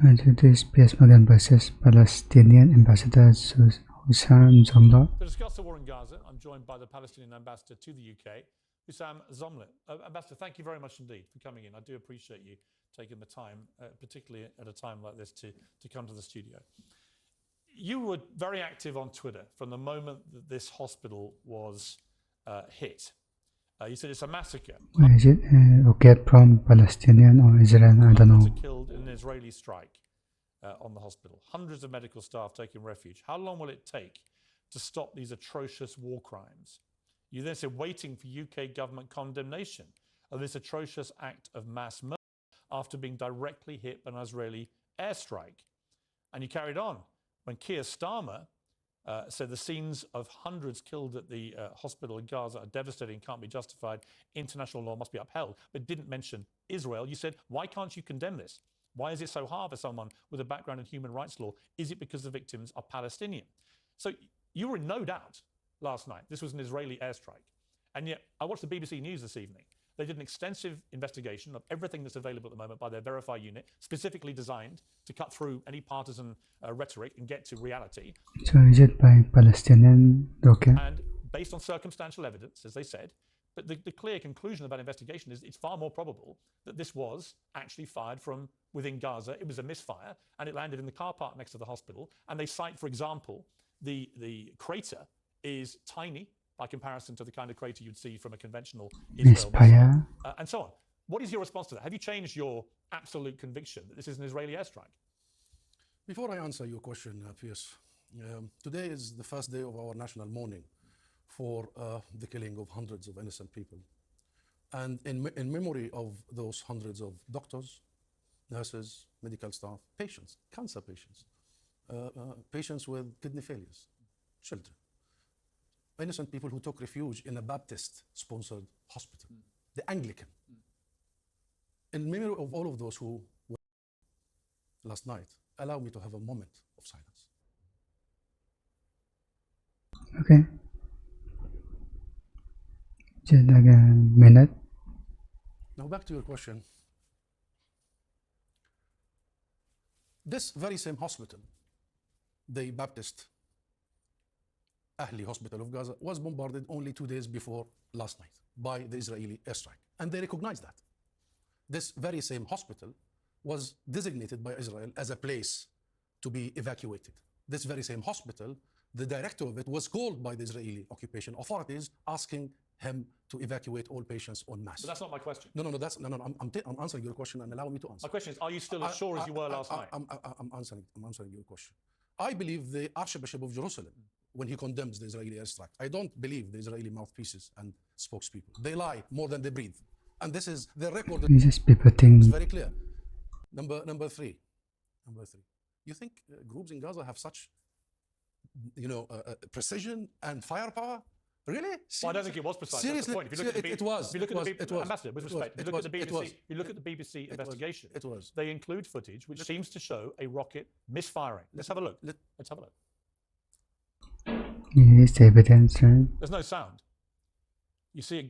This piersmorgan versus Palestinian Ambassador Husam Zomlot. To discuss the war in Gaza, I'm joined by the Palestinian ambassador to the UK, Husam Zomlot. Ambassador, thank you very much indeed for coming in. I do appreciate you taking the time, particularly at a time like this, to come to the studio. You were very active on Twitter from the moment that this hospital was hit. You said it's a massacre. Is it rocket from Palestinian or Israel? I don't know. Hundreds are killed in an Israeli strike on the hospital. Hundreds of medical staff taking refuge. How long will it take to stop these atrocious war crimes? You then said waiting for UK government condemnation of this atrocious act of mass murder after being directly hit by an Israeli airstrike. And you carried on when Keir Starmer said the scenes of hundreds killed at the hospital in Gaza are devastating, can't be justified, international law must be upheld, but didn't mention Israel. You said, why can't you condemn this? Why is it so hard for someone with a background in human rights law? Is it because the victims are Palestinian? So you were in no doubt last night. This was an Israeli airstrike. And yet I watched the BBC News this evening. They did an extensive investigation of everything that's available at the moment by their Verify unit, specifically designed to cut through any partisan rhetoric and get to reality. So is it by Palestinian rocket? And based on circumstantial evidence, as they said, but the clear conclusion of that investigation is it's far more probable that this was actually fired from within Gaza. It was a misfire and it landed in the car park next to the hospital. And they cite, for example, the crater is tiny by comparison to the kind of crater you'd see from a conventional Israel missile, and so on. What is your response to that? Have you changed your absolute conviction that this is an Israeli airstrike? Before I answer your question, Piers, today is the first day of our national mourning for the killing of hundreds of innocent people. And in memory of those hundreds of doctors, nurses, medical staff, patients, cancer patients, patients with kidney failures, children, innocent people who took refuge in a Baptist-sponsored hospital, the Anglican. In memory of all of those who were last night, allow me to have a moment of silence. Okay. Just like a minute. Now back to your question. This very same hospital, the Baptist Ahli Hospital of Gaza, was bombarded only 2 days before last night by the Israeli airstrike. And they recognized that. This very same hospital was designated by Israel as a place to be evacuated. This very same hospital, the director of it was called by the Israeli occupation authorities asking him to evacuate all patients en masse. But that's not my question. No, I'm answering your question and allow me to answer. My question is, are you still as sure as you were last night? I'm answering your question. I believe the Archbishop of Jerusalem, when he condemns the Israeli airstrike, I don't believe the Israeli mouthpieces and spokespeople. They lie more than they breathe. And this is the record. Just people think. It's very clear. Number three. You think groups in Gaza have such, precision and firepower? Really? Well, I don't think it was precise. Seriously, that's the point. If you look at the Ambassador, with respect, if you look at the BBC investigation, they include footage which seems to show a rocket misfiring. Let's have a look. Let's have a look. It's evidence, right? There's no sound. You see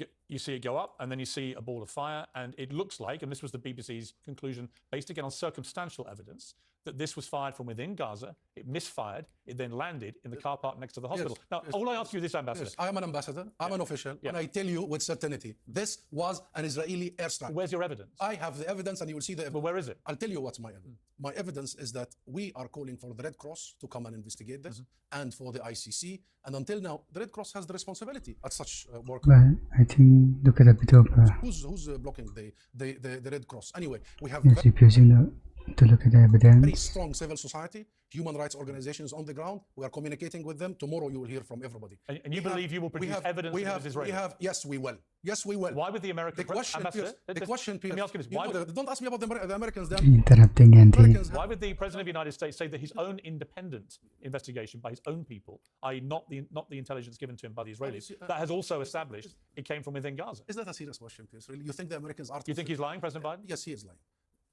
it go up, and then you see a ball of fire, and it looks like, and this was the BBC's conclusion, based again on circumstantial evidence, that this was fired from within Gaza. It misfired. It then landed in the car park next to the hospital. Now, all I ask you this, Ambassador. Yes, I am an ambassador. I'm an official, and I tell you with certainty, this was an Israeli airstrike. Where's your evidence? I have the evidence, and you will see the evidence. But where is it? I'll tell you what's my evidence. My evidence is that we are calling for the Red Cross to come and investigate this, and for the ICC. And until now, the Red Cross has the responsibility at such work. Well, I think look at the bit of. Who's blocking the Red Cross? Anyway, we have refusing to look at the evidence. Very strong civil society, human rights organizations on the ground. We are communicating with them. Tomorrow you will hear from everybody. And you believe you will produce evidence that it is Israeli? Yes, we will. Yes, we will. Why would the American ambassador? The question, let me ask you this. Don't ask me about the Americans. Interrupting Andy. Why would the President of the United States say that his own independent investigation by his own people, i.e. not the intelligence given to him by the Israelis, that has also established it came from within Gaza? Is that a serious question, Piers? Really? You think the Americans are... Do you think he's lying, President Biden? Yes, he is lying.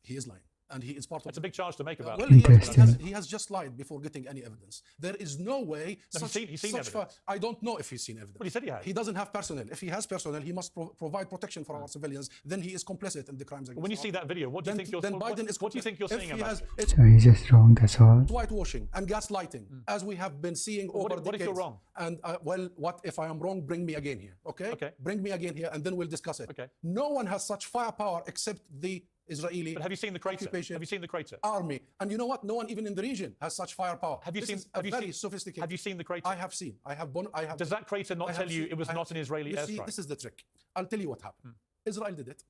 He is lying. and he is part of. That's a big charge to make about well, it. He has just lied before getting any evidence. There is no way. No, he's seen evidence. I don't know if he's seen evidence. Well, he said he has. He doesn't have personnel. If he has personnel, he must provide protection for our civilians. Then he is complicit in the crimes against. When you see that video, what do you think you're? What do you think you're seeing about it? So he's just wrong, that's all. Whitewashing and gaslighting, as we have been seeing over decades. What if you're wrong? And well, what if I am wrong? Bring me again here, okay? Okay. Bring me again here, and then we'll discuss it. Okay. No one has such firepower except the Israeli. But have you seen the crater? Have you seen the crater? Army, and you know what? No one even in the region has such firepower. Have you seen? Very sophisticated. Have you seen the crater? I have seen. I have. Does that crater not tell you it was not an Israeli airstrike? This is the trick. I'll tell you what happened. Israel did it.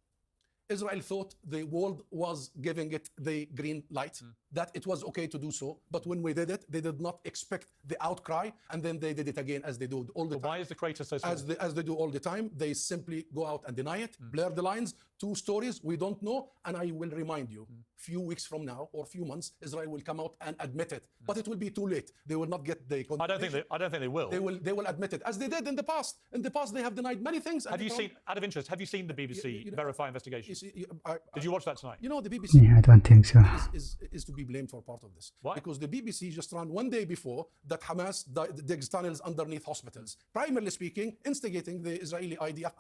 Israel thought the world was giving it the green light, that it was okay to do so. But when we did it, they did not expect the outcry, and then they did it again as they do all the time. Why is the crater so small? As they do all the time, they simply go out and deny it, blur the lines, two stories, we don't know. And I will remind you, few weeks from now or few months, Israel will come out and admit it. But it will be too late. They will not get the condemnation. I don't think they will. They will admit it, as they did in the past. In the past, they have denied many things. Have you seen, out of interest, have you seen the BBC Verify investigation? Did you watch that tonight? You know, the BBC Yeah, I don't think so. is to be blamed for part of this. Why? Because the BBC just ran one day before that Hamas digs tunnels underneath hospitals. Primarily speaking, instigating the Israeli IDF.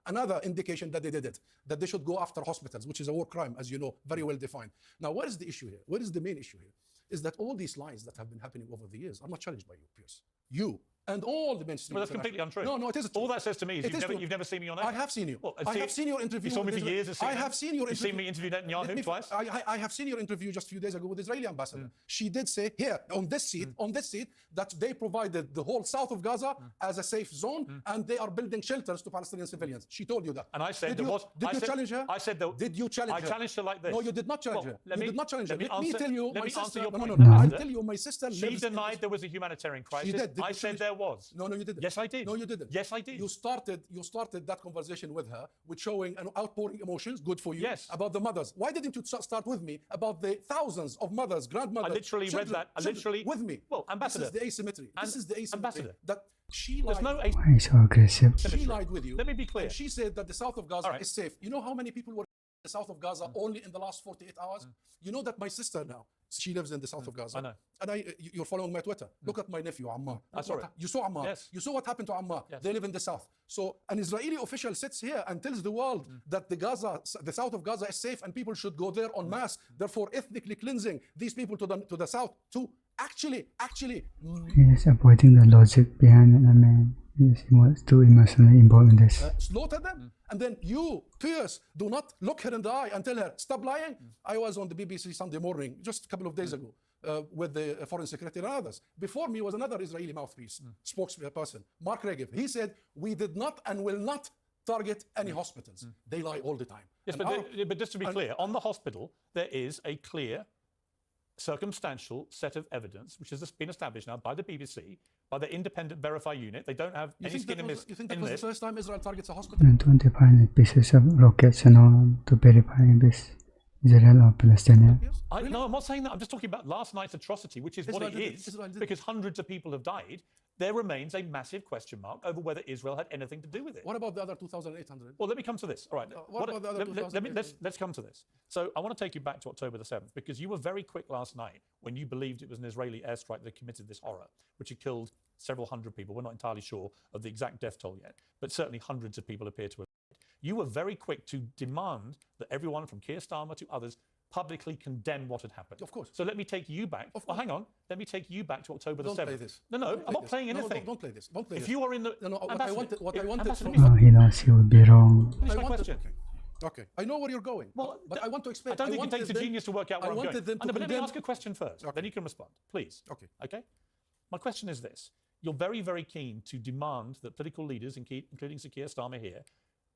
Another indication that they did it, that they should go after hospitals, which is a war crime, as you know, very well defined. Now, what is the issue here? What is the main issue here? Is that all these lies that have been happening over the years are not challenged by you, Piers. You and all the mainstream. Well, that's completely untrue. No, it isn't true. All that says to me is you've never seen me on air. I have seen you. Well, I have seen your interview. You saw me for years. I have seen your interview. You've seen me interview Netanyahu twice. I have seen your interview just a few days ago with the Israeli ambassador. She did say here on this seat, that they provided the whole south of Gaza as a safe zone, and they are building shelters to Palestinian civilians. She told you that. And I said did you challenge her? I said did you challenge her? I challenged her like this. No, you did not challenge her. You did not challenge her. Let me tell you, my sister. I'll tell you, my sister. She denied there was a humanitarian crisis. She did. I said there was. No, you didn't. Yes, I did. No, you didn't. Yes, I did. You started that conversation with her with showing and outpouring emotions, good for you, yes, about the mothers. Why didn't you start with me about the thousands of mothers, grandmothers? I literally read that. With me. Well, Ambassador. This is the asymmetry. This is the asymmetry. Ambassador. That she lied. Why are you so aggressive? She lied with you. Let me be clear. And she said that the south of Gaza is safe. You know how many people were in the south of Gaza only in the last 48 hours? You know that my sister now, she lives in the south of Gaza. I know. And you're following my Twitter. Look at my nephew, Ammar. I saw it. You saw Ammar. Yes. You saw what happened to Ammar. Yes. They live in the south. So an Israeli official sits here and tells the world that the south of Gaza is safe and people should go there en masse, therefore ethnically cleansing these people to the south to actually. He's avoiding the logic behind it. I mean, he was too emotionally involved in this. Slaughter them. And then you, Piers, do not look her in the eye and tell her, stop lying. I was on the BBC Sunday morning just a couple of days ago with the foreign secretary and others. Before me was another Israeli mouthpiece, spokesperson, Mark Regev. He said, we did not and will not target any hospitals. They lie all the time. Yes, but just to be clear, on the hospital, there is a clear circumstantial set of evidence, which has been established now by the BBC, by the independent Verify unit. They don't have any skin in this. You think that was the first time Israel targets a hospital? And don't they find pieces of rockets and all to verify this Israel or Palestinian? No, I'm not saying that. I'm just talking about last night's atrocity, which is what it is, because hundreds of people have died. There remains a massive question mark over whether Israel had anything to do with it. What about the other 2,800? Well, let me come to this. All right. What about the other 2,800? Let's come to this. So I want to take you back to October the 7th, because you were very quick last night when you believed it was an Israeli airstrike that committed this horror, which had killed several hundred people. We're not entirely sure of the exact death toll yet, but certainly hundreds of people appear to have died. You were very quick to demand that everyone from Keir Starmer to others publicly condemn what had happened. Of course. So let me take you back. Well, hang on. Let me take you back to October the 7th. Don't play this. No, I'm not playing anything. Don't play this. Don't play this. If you are in the... No, what I wanted from... Oh, he knows he would be wrong. Finish my question. Okay. I know where you're going. Well, but I want to explain. I don't think it takes a genius to work out where I'm going. But let me ask a question first. Then you can respond, please. Okay? My question is this. You're very, very keen to demand that political leaders, including Sir Keir Starmer here,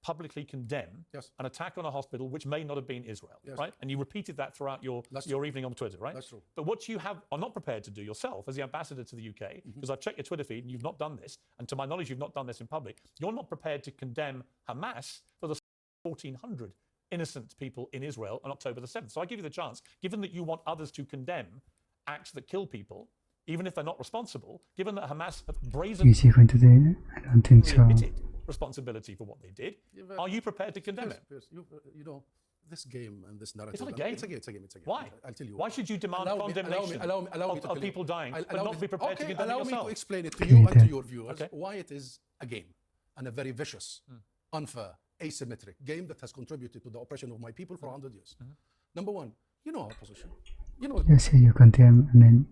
publicly condemn an attack on a hospital which may not have been Israel, right? And you repeated that throughout your evening on Twitter, right? That's true. But what you are not prepared to do yourself as the ambassador to the UK, because I've checked your Twitter feed and you've not done this, and to my knowledge you've not done this in public, you're not prepared to condemn Hamas for the 1,400 innocent people in Israel on October the 7th. So I give you the chance, given that you want others to condemn acts that kill people, even if they're not responsible, given that Hamas have brazenly Is he going to do it? I don't think so. admitted responsibility for what they did, are you prepared to condemn it? Piers, you know, this game and this narrative. It's not a game. It's a game. It's a game. It's a game. Why? I'll tell you. Why should you demand condemnation of people dying, but not be prepared to condemn Allow me yourself? to explain it to you and to your viewers why it is a game and a very vicious, unfair, asymmetric game that has contributed to the oppression of my people for 100 years. Number one, you know our position. You know. Yes, you condemn. I mean,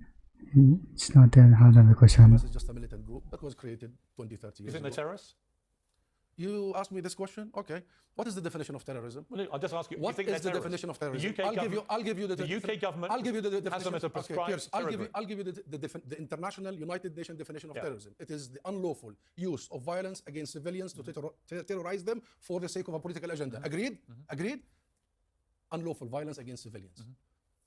it's not a hard of a question. Hamas is just a militant group that was created 20, 30 years ago. You think they're terrorists? You asked me this question? Okay. What is the definition of terrorism? Well, I'll just ask you. What is the definition of terrorism? The I'll give you the UK government I'll give you the definition. has them as a prescribed Piers, terror I'll give you the international United Nations definition of terrorism. It is the unlawful use of violence against civilians to terrorize them for the sake of a political agenda. Agreed? Agreed? Unlawful violence against civilians.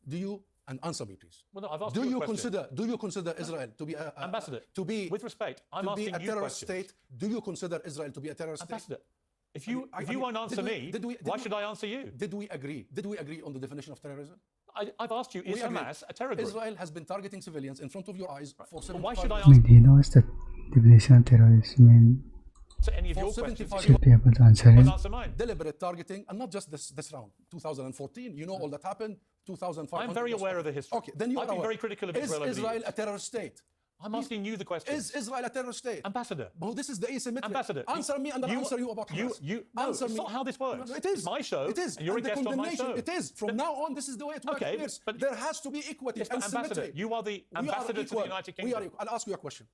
Do you, and answer me please. Well, no, I've asked do you you a question. Do you consider Israel to be Ambassador, to be with respect, I'm to asking be a you terrorist questions. state? Do you consider Israel to be a terrorist Ambassador, state? if you won't answer me, why should I answer you? Did we agree? Did we agree on the definition of terrorism? I've asked you, is Hamas a terror group? Israel has been targeting civilians in front of your eyes for 75 Why should I I mean, answer do you know what's the definition of terrorism? I mean, any of for your 75 questions? should be able to answer Won't it. answer mine. deliberate targeting, and not just this round, 2014. You know all that happened. 2005. I'm very aware of the history. Okay, then you I've are been aware. very critical of Is Israel over the Israel years. a terrorist state? I'm asking you the question. Is Israel a terrorist state? Ambassador. Well, this is the asymmetric. Ambassador. Answer me, and I'll answer you about Hamas. No, answer it's me. not how this works. No, it is. It's my show. It is. And you're And a the guest on my condemnation, show. It is. From now on, this is the way it works. Okay, Piers. but there has to be equity Yes, and but Ambassador, symmetry. you are the ambassador to the United Kingdom. We are equal. I'll ask you a question.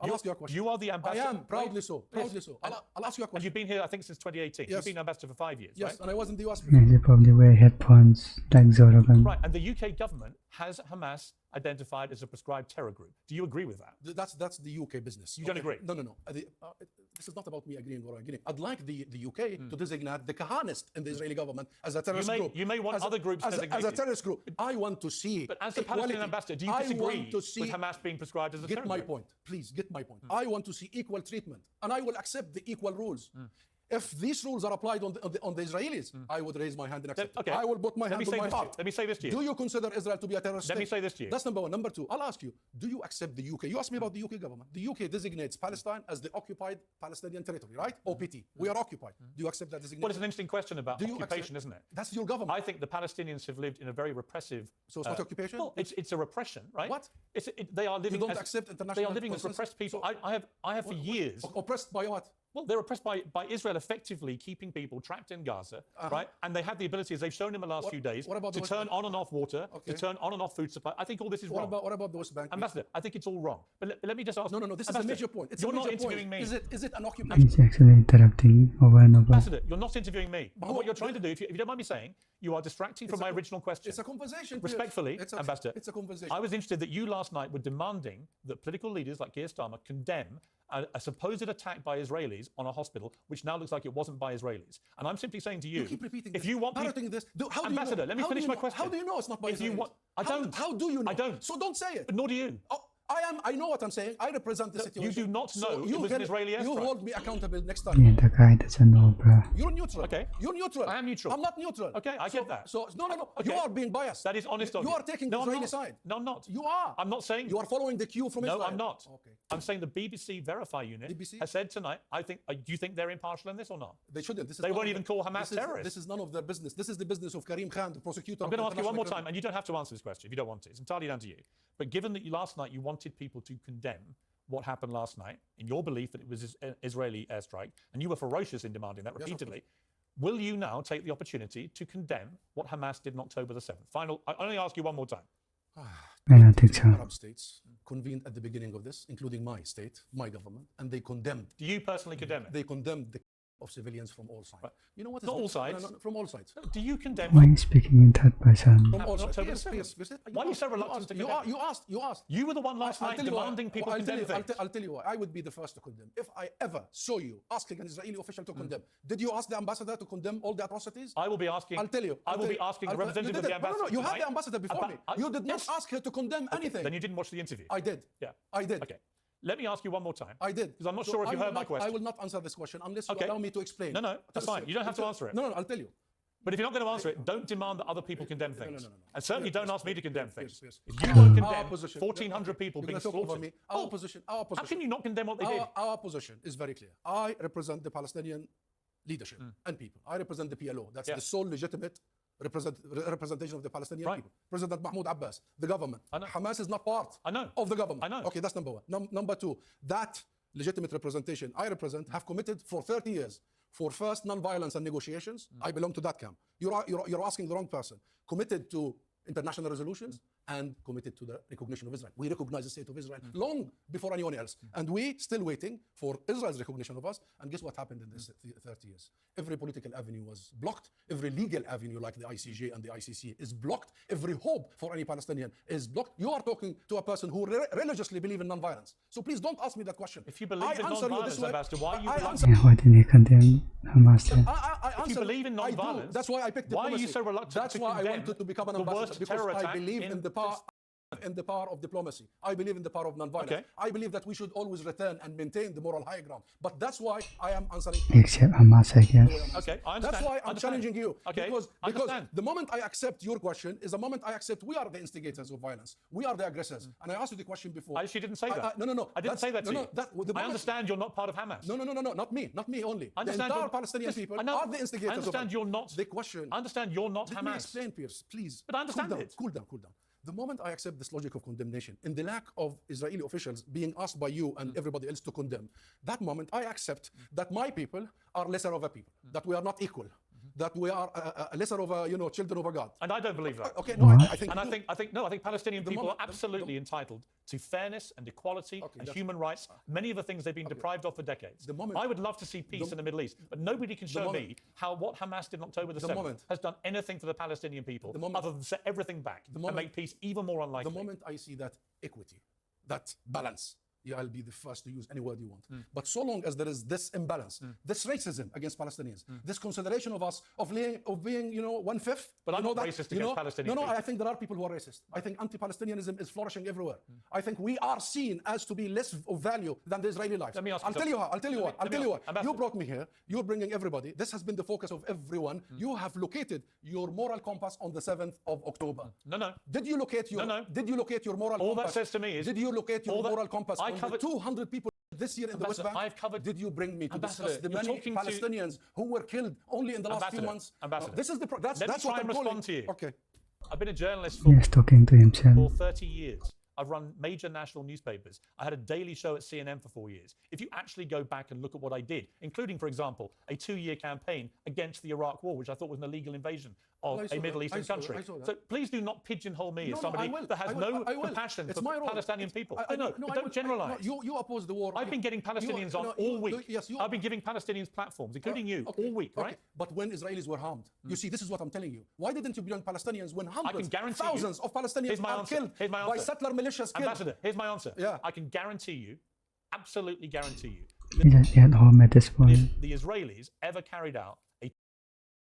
You are the ambassador. I am proudly so. Proudly so. I'll ask you a And question. you've been here, I think, since 2018. Yes. You've been ambassador for 5 years, Yes, right? and I was in the US. I mean, they probably wear headphones like Zorogan. Right, and the UK government has Hamas identified as a prescribed terror group. Do you agree with that? That's the UK business. You don't agree? No. This is not about me agreeing or agreeing. I'd like the UK to designate the Kahanist in the Israeli government as a terrorist group. You may want other groups as a designated. terrorist group. I want to see. But as the equality. Palestinian ambassador, do you I disagree want to see, with Hamas being prescribed as a terror Get my group? point. Please get my point. I want to see equal treatment, and I will accept the equal rules. If these rules are applied on the Israelis, I would raise my hand and accept it. Okay. I will put my hand on my heart. Let me say this to you. Do you consider Israel to be a terrorist Let me state? say this to you. That's number one. Number two, I'll ask you, do you accept the UK? You asked me about the UK government. The UK designates Palestine as the occupied Palestinian territory, right? OPT. We are occupied. Do you accept that designation? Well, it's an interesting question about occupation, isn't it? That's your government. I think the Palestinians have lived in a very repressive... So it's not occupation? Well, it's a repression, right? What? They are living You don't as... accept international They are living as consensus? repressed people. So- I have for years... Oppressed by what? Well, they're oppressed by Israel effectively keeping people trapped in Gaza, right? And they have the ability, as they've shown in the last few days, what about to the West turn Bank? on and off water, Okay. to turn on and off food supply. I think all this is wrong. What about the West Bank? Ambassador, I think it's all wrong. But let me just ask... No. This is a Ambassador, major point. It's you're a major not interviewing point. me. Is it an occupation? He's actually interrupting over and over. Ambassador, you're not interviewing me. And what you're trying to do, if you don't mind me saying, you are distracting from my original question. It's a conversation. Piers. Respectfully, Ambassador, it's a conversation. I was interested that you last night were demanding that political leaders like Keir Starmer condemn a supposed attack by Israelis on a hospital, which now looks like it wasn't by Israelis. And I'm simply saying to you, You keep repeating if this. you want parroting this. How do Ambassador, you know? let me finish my question. How do you know it's not by If you Israelis? want- I don't. How do you know? I don't. So don't say it. But nor do you. Oh, I know what I'm saying. I represent the situation. You do not know it was an Israeli You airstrike. hold me accountable next time. Yeah, the guy doesn't know, bruh. You're neutral. Okay. You're neutral. I am neutral. I'm not neutral. Okay, I get that. So no. Okay. You are being biased. That is honest of you. You are taking the I'm Israeli not. side. No, I'm not. You are. I'm not saying... You are following the cue from Israel. No, I'm not. Okay. I'm saying the BBC Verify unit BBC? has said tonight, do you think they're impartial in this or not? They shouldn't. This is They none won't of even call Hamas terrorists. This is none of their business. This is the business of Karim Khan, the prosecutor. I'm going to ask you one more time, and you don't have to answer this question if you don't want to. It's entirely down to you. But given that last night you wanted people to condemn what happened last night, in your belief that it was an Israeli airstrike, and you were ferocious in demanding that repeatedly, will you now take the opportunity to condemn what Hamas did on October the 7th? I only ask you one more time. I don't think so. Arab states convened at the beginning of this, including my state, my government, and they condemned. Do you personally condemn it? They condemned the of civilians from all sides. Right. You know what? Not all sides. No, from all sides. Do you condemn... Why are you speaking in third person? From all sides. October Yes, the yes, 7th. yes. Why are you so reluctant to condemn? You asked. You were the one last night demanding people condemn things. I'll tell you why. I would be the first to condemn. If I ever saw you asking an Israeli official to condemn, did you ask the ambassador to condemn all the atrocities? I will be asking... I'll tell you. I will be asking the representative of the ambassador... No, you had the ambassador before me. You did not Yes. ask her to condemn anything. Then you didn't watch the interview. I did. Yeah. I did. Okay. Let me ask you one more time. I did. Because I'm not sure if you heard my question. I will not answer this question unless you Okay. allow me to explain. No, that's fine. You don't have to answer it. No, I'll tell you. But if you're not going to answer it, don't demand that other people condemn things. No. And certainly don't ask me to condemn things. Yes. If you won't Our condemn position. 1,400 people You're being gonna talk over slaughtered... me. Our position. How can you not condemn what they did? Our position is very clear. I represent the Palestinian leadership and people. I represent the PLO. That's the sole legitimate representation of the Palestinian Right. people. President Mahmoud Abbas, the government. I know. Hamas is not part I know. of the government. I know. Okay, that's number one. Number two, that legitimate representation I represent have committed for 30 years for first non-violence and negotiations. I belong to that camp. You're asking the wrong person. Committed to international resolutions and committed to the recognition of Israel. We recognize the state of Israel long before anyone else. And we still waiting for Israel's recognition of us. And guess what happened in this 30 years? Every political avenue was blocked. Every legal avenue like the ICJ and the ICC is blocked. Every hope for any Palestinian is blocked. You are talking to a person who religiously believes in non-violence. So please don't ask me that question. If you believe in non-violence, Ambassador, why are you Yeah, why didn't he condemn Hamas then? If you believe in non-violence, that's why I picked why are diplomacy. you so reluctant That's to why I condemn wanted to become an the ambassador, worst because terror I attack believe in the power of diplomacy. I believe in the power of non-violence. Okay. I believe that we should always return and maintain the moral high ground. But that's why I am answering. Except Hamas, I guess. Okay, I understand. That's why I'm Understand. challenging you. Okay, Because understand. the moment I accept your question is the moment I accept we are the instigators of violence. We are the aggressors. And I asked you the question before. I actually didn't say that. No. I didn't say that to you. I I understand you're not part of Hamas. No, not me only. I The understand entire you're- Palestinian Listen, people I know- are the instigators I understand of you're not. the question. I understand you're not Let me Hamas. explain, Piers, please. But I understand cool down, it. Cool down. The moment I accept this logic of condemnation, in the lack of Israeli officials being asked by you and everybody else to condemn, that moment I accept that my people are lesser of a people, that we are not equal, that we are a lesser of a children of a God. And I don't believe that. Okay, no, I think. And I think Palestinian people moment- are absolutely entitled to fairness and equality and that's- human rights, many of the things they've been deprived of for decades. The moment- I would love to see peace in the Middle East, but nobody can show me how what Hamas did on October the 7th moment- has done anything for the Palestinian people other than set everything back and moment- make peace even more unlikely. The moment I see that equity, that balance, yeah, I'll be the first to use any word you want. But so long as there is this imbalance, this racism against Palestinians, this consideration of us of being 1/5. But I'm not racist against Palestinian No, people. I think there are people who are racist. I think anti-Palestinianism is flourishing everywhere. I think we are seen as to be less of value than the Israeli lives. Let me ask you I'll tell you how. I'll tell you what. Ambassador. You brought me here. You're bringing everybody. This has been the focus of everyone. You have located your moral compass on the 7th of October. No. Did you locate your? No. Did you locate your moral All compass? that says to me is- Did you locate your all that- moral compass I on covered- the 200 people this year in the West Ambassador, Bank? I've covered- Did you bring me to Ambassador, discuss the you're many talking to- Palestinians who were killed only in the last few Ambassador, months? Ambassador, This is the that's let me what try I'm and calling. respond to you. Okay. I've been a journalist for Yes, talking to himself. for 30 years. I've run major national newspapers. I had a daily show at CNN for 4 years. If you actually go back and look at what I did, including, for example, a 2-year campaign against the Iraq war, which I thought was an illegal invasion of I saw a Middle that. Eastern I saw that. country. I saw that. So please do not pigeonhole me as I somebody will. that has I will. no I will. compassion It's for my role. Palestinian people. I No, I don't generalize. You oppose the war. I've been getting Palestinians on all week. Yes, I've been giving Palestinians platforms, including you, all week, right? But when Israelis were harmed, you see, this is what I'm telling you. Why didn't you join Palestinians when hundreds, guarantee you- thousands of Here's Palestinians my are answer. killed Here's my by answer. settler militias killed? Ambassador, here's my answer. Yeah. I can guarantee you, absolutely guarantee you, He at home at this point. if the Israelis ever carried out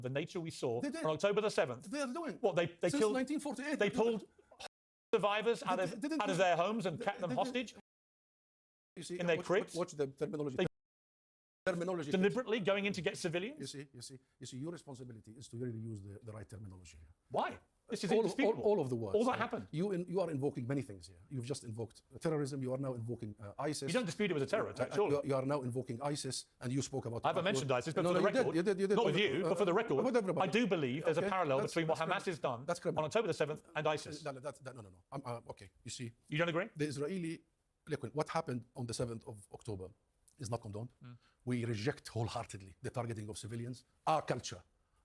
the nature we saw They did. on October the 7th, They are doing. what they Since killed, 1948. they pulled survivors out Didn't of you- their homes and kept them didn't- hostage, You see, in their watch crypts. the terminology. They- Terminology. deliberately going in to get civilians. You see, your responsibility is to really use the right terminology here. Why? This is all, indisputable. all of the words. All that happened. You are invoking many things here. You've just invoked terrorism. You are now invoking ISIS. You don't dispute it was a terror attack, surely. You are now invoking ISIS, and you spoke about. I haven't mentioned ISIS, but No, for the you record, did, you did. not with you, but for the record, with everybody. I do believe there's a Okay, parallel that's- between what that's Hamas has done That's criminal. on October the 7th and ISIS. No. Okay, you see, You don't agree? the Israeli, look, what happened on the 7th of October is not condoned. We reject wholeheartedly the targeting of civilians, our culture,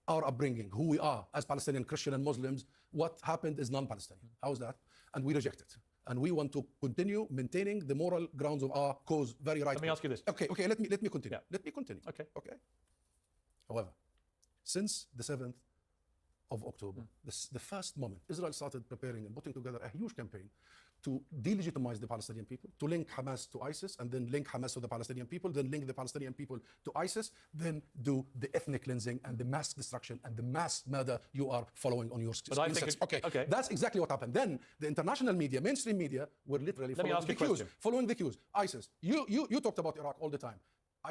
our upbringing, who we are as Palestinian, Christian, and Muslims. What happened is non-Palestinian. How's that? And we reject it. And we want to continue maintaining the moral grounds of our cause. Very right. Let me ask you this. Okay. Let me continue. Yeah. Let me continue. Okay. However, since the 7th of October, the first moment, Israel started preparing and putting together a huge campaign to delegitimize the Palestinian people, to link Hamas to ISIS, and then link Hamas to the Palestinian people, then link the Palestinian people to ISIS, then do the ethnic cleansing and the mass destruction and the mass murder you are following on your But I think Okay, that's exactly what happened. Then the international media, mainstream media, were literally Let me following ask the you a cues. question. Following the cues. ISIS. You talked about Iraq all the time.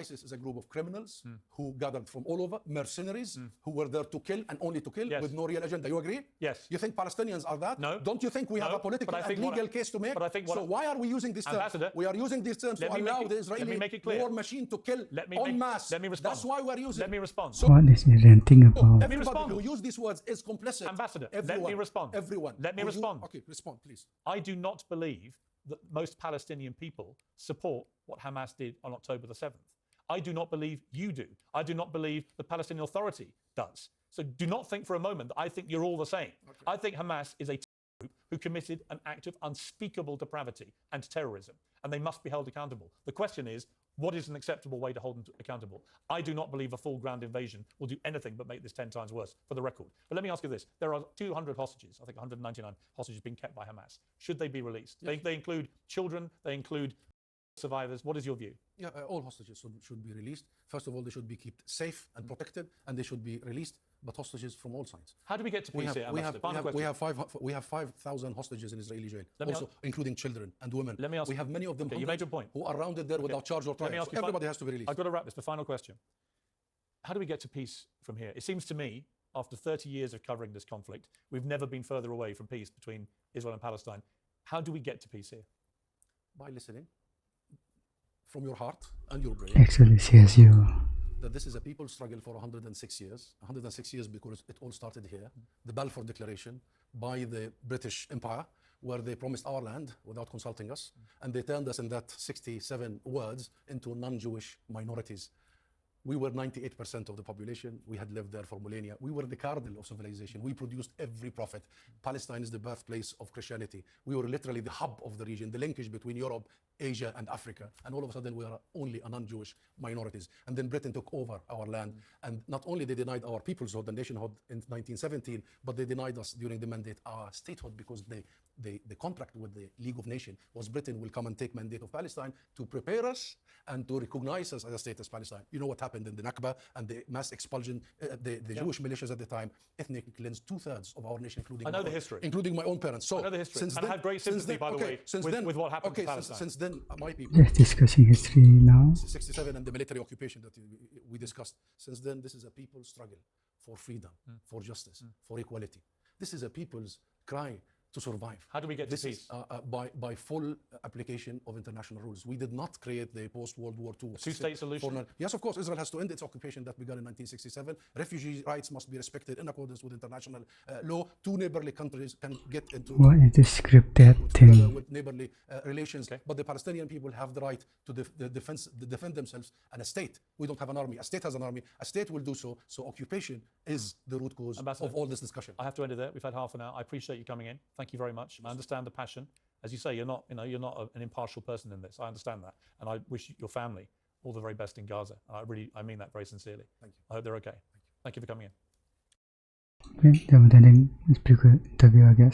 ISIS is a group of criminals who gathered from all over, mercenaries who were there to kill and only to kill with no real agenda. You agree? Yes. You think Palestinians are that? No. Don't you think we have a political and legal case to make? But I think so why are we using this term? Ambassador, we are using these terms to allow the Israeli war machine to kill en masse. Let me respond. That's why we're using. Let me respond. So what is he ranting about? everybody who use these words is complicit. Ambassador, everyone, let me respond. Everyone. Let me respond. Okay, respond, please. I do not believe that most Palestinian people support what Hamas did on October the 7th. I do not believe you do. I do not believe the Palestinian Authority does. So do not think for a moment that I think you're all the same. Okay. I think Hamas is a group who committed an act of unspeakable depravity and terrorism, and they must be held accountable. The question is, what is an acceptable way to hold them accountable? I do not believe a full ground invasion will do anything but make this 10 times worse, for the record. But let me ask you this. There are 200 hostages, I think 199 hostages being kept by Hamas. Should they be released? Yes. They include children, they include survivors. What is your view? Yeah, all hostages should be released. First of all, they should be kept safe and protected, and they should be released, but hostages from all sides. How do we get to peace here? We have 5,000 hostages in Israeli jail, also including children and women. Let me ask we have many of them you made your point. who are rounded there without charge or trial. So everybody has to be released. I've got to wrap this. The final question. How do we get to peace from here? It seems to me, after 30 years of covering this conflict, we've never been further away from peace between Israel and Palestine. How do we get to peace here? By listening from your heart and your brain. Actually, says you. That this is a people struggle for 106 years. 106 years because it all started here. The Balfour Declaration by the British Empire, where they promised our land without consulting us, and they turned us in that 67 words into non-Jewish minorities. We were 98% of the population. We had lived there for millennia. We were the cardinal of civilization. We produced every prophet. Palestine is the birthplace of Christianity. We were literally the hub of the region, the linkage between Europe, Asia, and Africa. And all of a sudden, we are only a non-Jewish minorities. And then Britain took over our land. And not only they denied our peoplehood, the nationhood in 1917, but they denied us during the mandate our statehood, because the contract with the League of Nations was Britain will come and take mandate of Palestine to prepare us and to recognize us as a state as Palestine. You know what happened in the Nakba and the mass expulsion, the Jewish militias at the time, ethnically cleansed 2/3 of our nation, including my own parents. So I know the history. Since and I have great sympathy, by the way, with what happened to Palestine. Since then, my people. Just discussing history now. 67 and the military occupation that we discussed. Since then, this is a people's struggle for freedom, for justice, for equality. This is a people's cry to survive. How do we get to peace? By full application of international rules. We did not create the post-World War II two-state solution. Yes, of course, Israel has to end its occupation that began in 1967. Refugee rights must be respected in accordance with international law. Two neighborly countries can get into what is the scripted thing with neighborly relations. Okay. But the Palestinian people have the right to defend themselves, and a state. We don't have an army. A state has an army. A state will do so. So occupation is the root cause of all this discussion. I have to end it there. We've had half an hour. I appreciate you coming in. Thank you very much. I understand the passion. As you say, you're not an impartial person in this. I understand that, and I wish your family all the very best in Gaza. I mean that very sincerely. Thank you. I hope they're okay. Thank you for coming in. Okay, the interview, I guess.